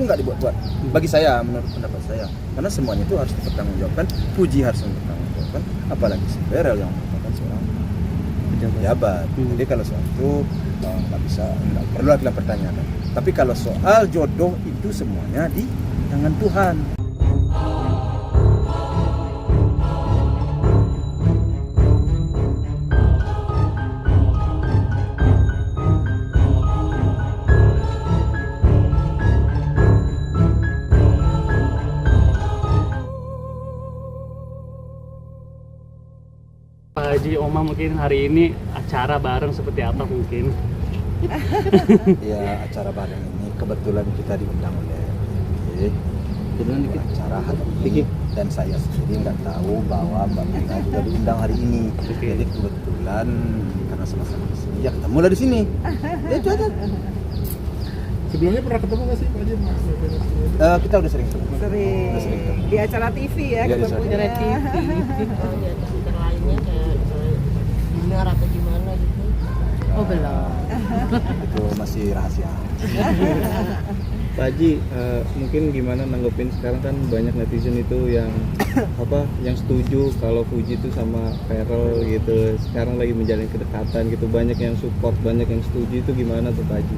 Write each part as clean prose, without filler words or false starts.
nggak dibuat-buat. Bagi saya, menurut pendapat saya, karena semuanya itu harus dipertanggungjawabkan. Puji harus dipertanggungjawabkan, apalagi si Farel yang merupakan seorang pejabat. Jadi kalau soal itu nggak bisa, nggak perlu kita pertanyakan. Tapi kalau soal jodoh itu semuanya di tangan Tuhan. Pak Haji, Oma mungkin hari ini acara bareng seperti apa mungkin? Ya, acara bareng ini kebetulan kita diundang oleh acara hari ini, dan saya sendiri nggak tahu bahwa Mbak Mina juga diundang hari ini. Jadi kebetulan karena sama-sama di sini, ya ketemu lah di sini. Ya itu aja. Sebelumnya pernah ketemu nggak sih Pak Haji? Kita udah sering ketemu. Sering. Udah sering ketemu. Di acara TV ya, Iya, di ketemunya. acara TV. Oh, di acara lainnya kayak dinner atau gimana gitu. Oh, belum. Itu masih rahasia. Pak Haji, mungkin gimana nanggepin sekarang kan banyak netizen itu yang yang setuju kalau Fuji itu sama Farel gitu. Sekarang lagi menjalin kedekatan gitu, banyak yang support, banyak yang setuju, itu gimana tuh Pak Haji?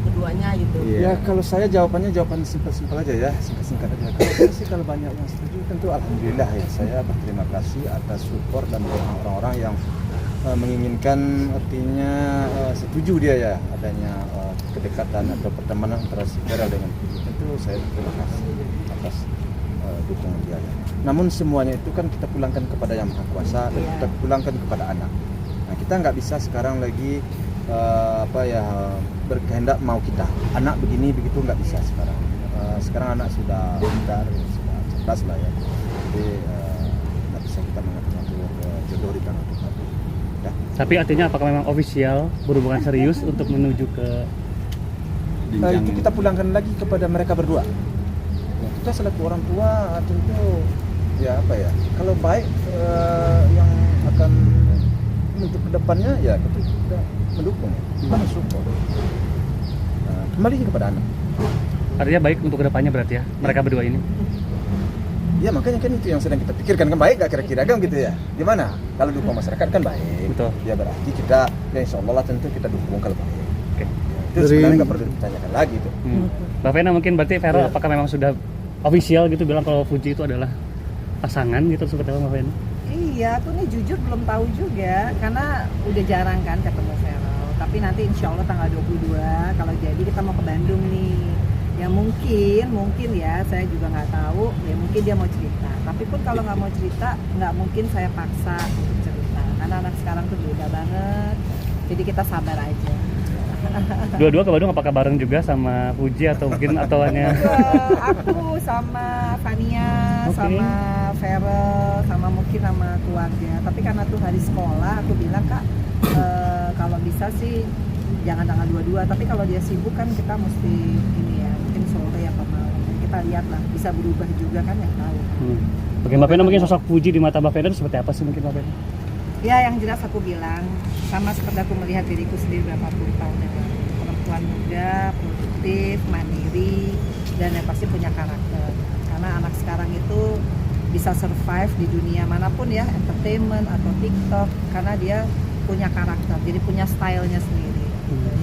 Keduanya gitu. Ya Iya. kalau saya jawaban simpel-simpel aja ya, singkat-singkat aja. Kalau saya sih kalau banyak yang setuju tentu alhamdulillah ya, saya berterima kasih atas support dan orang-orang yang menginginkan, artinya setuju dia ya adanya kedekatan atau pertemanan antara si Farel dengan Fuji. Tentu saya berterima kasih atas dukungan dia. Namun semuanya itu kan kita pulangkan kepada Yang Maha Kuasa dan kita pulangkan kepada anak. Nah, kita nggak bisa sekarang lagi berkehendak mau kita anak begini begitu, nggak bisa sekarang. Sekarang anak sudah pintar, sudah cerdas lah ya. Jadi nggak bisa kita mengatur jodoh di tangan Tuhan. Ya. Tapi artinya apakah memang ofisial berhubungan serius untuk menuju ke Itu kita pulangkan lagi kepada mereka berdua. Ya, kita selaku orang tua tentu ya kalau baik yang akan untuk kedepannya ya kita mendukung, kita mensupport. Kembali kepada anak. artinya baik untuk kedepannya berarti ya mereka berdua ini? Ya makanya kan itu yang sedang kita pikirkan, kan baik gak kira-kira kan gitu ya. Gimana? Kalau dukung masyarakat kan baik. Betul. Ya berarti kita ya insya Allah tentu kita dukung kalau baik. Oke. Itu sebenarnya nggak perlu ditanyakan lagi tuh. Mbak Vena mungkin berarti Farel Iya. apakah memang sudah official gitu bilang kalau Fuji itu adalah pasangan gitu seperti apa Mbak Vena? Iya, aku nih jujur belum tahu juga karena udah jarang kan ketemu Farel. Tapi nanti insya Allah tanggal 22 kalau jadi kita mau ke Bandung nih. Ya mungkin ya, saya juga nggak tahu. Ya mungkin dia mau cerita. Tapi pun kalau nggak mau cerita, nggak mungkin saya paksa untuk cerita. Karena anak sekarang tuh beda banget. Jadi kita sabar aja. Dua-dua ke Bandung apakah bareng juga sama Fuji atau mungkin atau hanya Aku sama Fania, Oke. sama Farel, sama mungkin sama keluarga. Tapi karena tuh hari sekolah, aku bilang Kak, kalau bisa sih jangan tanggal 22. Tapi kalau dia sibuk kan kita mesti ini ya, mungkin sore apa malam. Kita lihat lah, bisa berubah juga kan yang tahu. Oke, Mbak Vena mungkin sosok Fuji di mata Mbak Vena itu seperti apa sih mungkin Mbak Vena? Ya yang jelas aku bilang sama seperti aku melihat diriku sendiri berapa puluh tahun yang lalu. Perempuan muda, produktif, mandiri, dan yang pasti punya karakter. Karena anak sekarang itu bisa survive di dunia manapun ya, entertainment atau TikTok, karena dia punya karakter, jadi punya stylenya sendiri.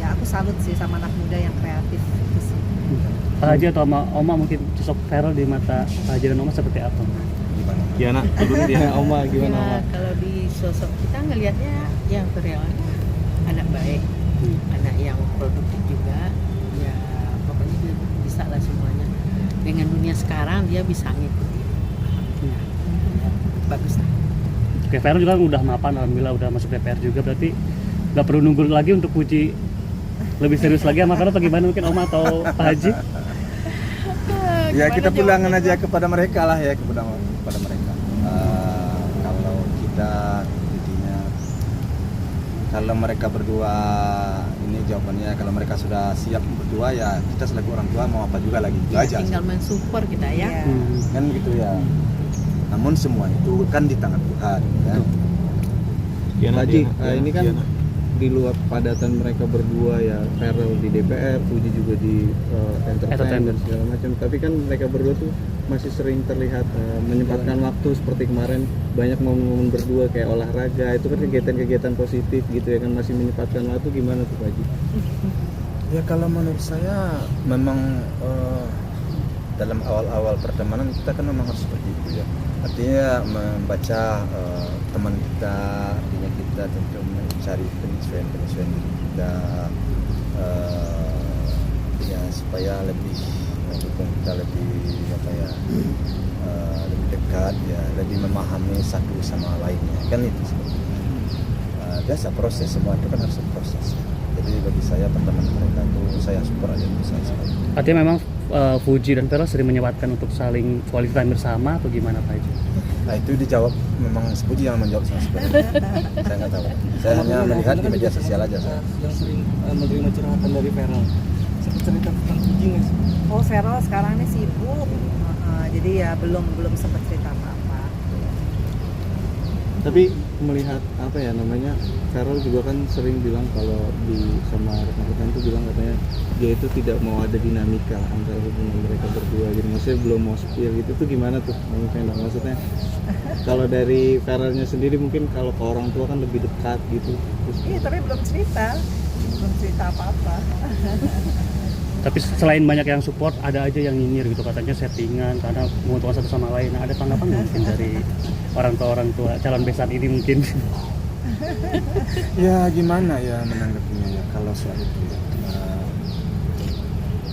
Ya aku salut sih sama anak muda yang kreatif itu sih. Pak Haji atau Oma mungkin sosok Farel di mata Pak Haji dan Oma seperti apa? Gimana? Ya nak, dia Oma gimana Oma? Ya, kalau di sosok kita ngelihatnya yang Farel anak baik, anak yang produktif juga, ya pokoknya dia bisa lah semuanya. Dengan dunia sekarang dia bisa ngikutin. Ya, bagus lah. Oke, Farel juga udah mapan, alhamdulillah udah masuk DPR juga, berarti nggak perlu nunggu lagi untuk Fuji lebih serius lagi sama Farel atau gimana mungkin Oma atau Pak Haji? Ya kita pulangkan aja kepada mereka lah ya, kepada mereka. Kalau kita intinya, kalau mereka berdua ini jawabannya, kalau mereka sudah siap berdua ya kita selaku orang tua mau apa juga lagi, itu Ya, aja. tinggal mensupport kita ya. Iya. Kan gitu ya. Namun semua itu kan di tangan Tuhan. Ya. Pak Haji, ini kan di luar kepadatan mereka berdua ya, Ferrell di DPR, Fuji juga di entertainment dan segala macam, tapi kan mereka berdua tuh masih sering terlihat menyempatkan waktu seperti kemarin banyak momen-momen berdua kayak olahraga, itu kan kegiatan-kegiatan positif gitu ya kan, masih menyempatkan waktu. Gimana tuh Pak Haji? Ya kalau menurut saya memang dalam awal-awal pertemanan kita kan memang harus seperti itu ya. Artinya membaca teman kita, artinya kita tentu mencari penyesuaian diri kita ya supaya lebih mendukung kita lebih lebih dekat ya, lebih memahami satu sama lainnya kan itu biasa proses, semua itu kan harus proses. Jadi bagi saya pertemanan mereka itu saya support aja saya sekali. Artinya memang Fuji dan Ferrell sering menyempatkan untuk saling quality time bersama atau gimana Pak Haji? Nah itu dijawab memang Fuji yang menjawab saya sebenarnya. Saya nggak tahu. Saya hanya melihat di media sosial aja saya. Yang sering menerima curhatan dari Ferrell. Sempat cerita tentang Fuji nggak sih? Oh, Ferrell sekarang ini sibuk. Jadi ya belum sempat cerita apa-apa. Tapi melihat apa ya namanya, Ferrell juga kan sering bilang kalau sama rekan-rekan itu bilang katanya dia itu tidak mau ada dinamika antara hubungan mereka berdua, jadi maksudnya belum mau spill gitu. Tuh gimana tuh maksudnya kalau dari Ferrellnya sendiri mungkin kalau ke orang tua kan lebih dekat gitu. Terus, Iya, tapi belum cerita apa-apa. Tapi selain banyak yang support, ada aja yang nyinyir gitu, katanya settingan karena menguntungkan satu sama lain. Nah, ada tanggapan nggak mungkin dari orang tua calon besan ini mungkin? Ya gimana ya menanggapinya ya kalau soal itu ya.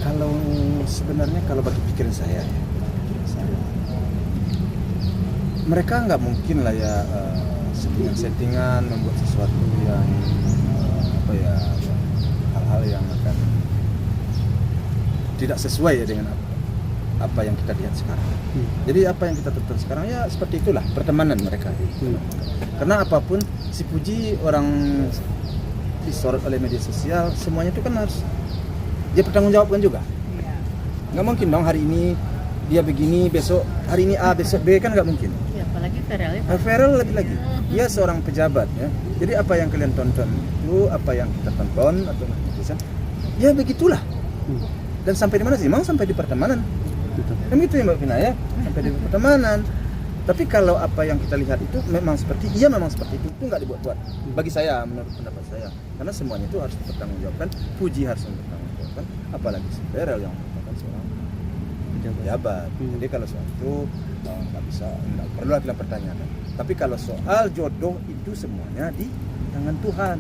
Kalau sebenarnya kalau bagi pikiran saya mereka nggak mungkin lah ya settingan membuat sesuatu yang hal-hal yang akan tidak sesuai ya dengan apa yang kita lihat sekarang. Jadi apa yang kita tonton sekarang ya seperti itulah pertemanan mereka. Karena apapun si Fuji orang disorot oleh media sosial, semuanya itu kan harus dia bertanggungjawabkan juga. Iya. Nggak mungkin dong hari ini dia begini, besok hari ini A, besok B, kan nggak mungkin. Ya, apalagi Ferrell ya. Ferrell lagi-lagi, dia seorang pejabat ya. Jadi apa yang kalian tonton itu, apa yang kita tonton atau netizen, ya begitulah. Dan sampai di mana sih? Memang sampai di pertemanan. Kan gitu ya Mbak Vina ya, sampai di pertemanan. Tapi kalau apa yang kita lihat itu memang seperti itu nggak dibuat-buat. Bagi saya, menurut pendapat saya, karena semuanya itu harus dipertanggungjawabkan. Fuji harus dipertanggungjawabkan, apalagi si Ferrell yang merupakan seorang pejabat. Jadi kalau soal itu nggak perlu kita pertanyakan. Tapi kalau soal jodoh itu semuanya di tangan Tuhan.